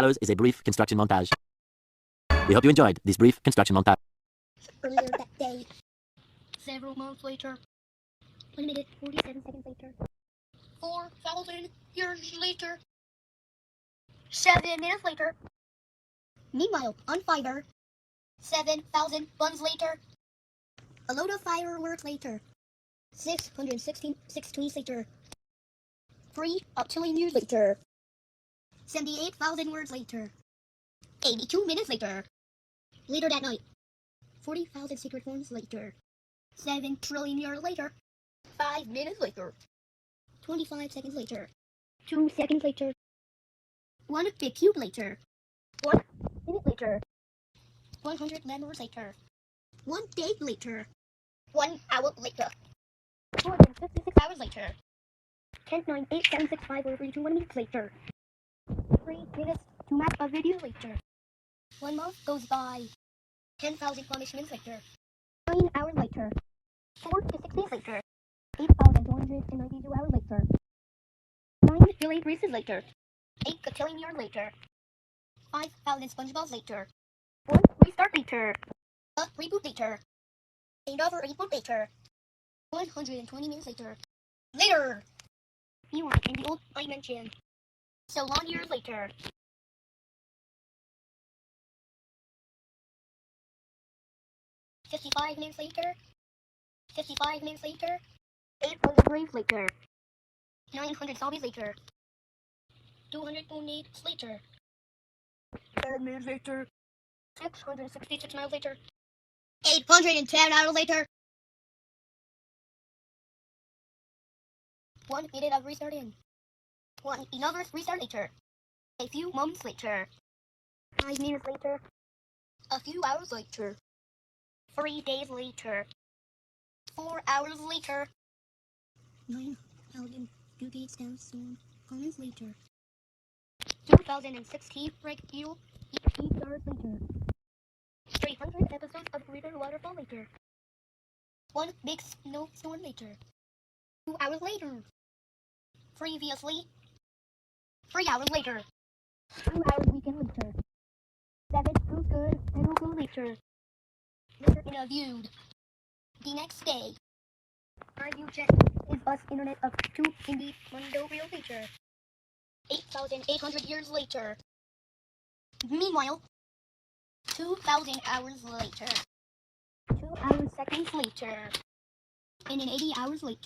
follows is a brief construction montage. We hope you enjoyed this brief construction montage. Earlier that day. Several months later. 1 minute, 47 seconds later. 4,000 years later. 7 minutes later. Meanwhile, on fire. 7,000 buns later. A load of fireworks later. 616 later. 3 octillion years later. 78,000 words later. 82 minutes later. Later that night. 40,000 secret forms later. 7 trillion years later. 5 minutes later. 25 seconds later. 2 seconds later. 1 big cube later. 1 minute later. 100 landlords later. 1 day later. 1 hour later. 256 hours later. 10, 9, 8, 7, 6, 5, 4, 3, 2, 1 minutes later. 3 minutes to match a video later. 1 month goes by. 10,000 punishments later. 9 hours later. 4 to 6 days later. 8,292 hours later. 9 billion races later. 8 quintillion years later. 5,000 SpongeBobs later. 1 restart later. A reboot later. Another reboot later. 120 minutes later. Later! You are in the old dimension. So long years later. 55 minutes later. 55 minutes later. 800 graves later. 900 zombies later. 200 tornadoes later. 10 minutes later. 666 miles later. 810 hours later. 1 minute of restarting. 1 another restart later. A few months later. 5 minutes later. A few hours later. 3 days later. 4 hours later. 9,000 beauty stamps comments later. 2016 regular hours later. 300 episodes of River Waterfall later. 1 big snowstorm later. 2 hours later. Previously. 3 hours later. 2 hours weekend later. 7 who's good and who'll go later. Later interviewed. The next day. Argue jet is bus internet of 2 in the Mundo Real later. 8,800 years later. Meanwhile, 2,000 hours later. 2 hours seconds later. And in 80 hours later.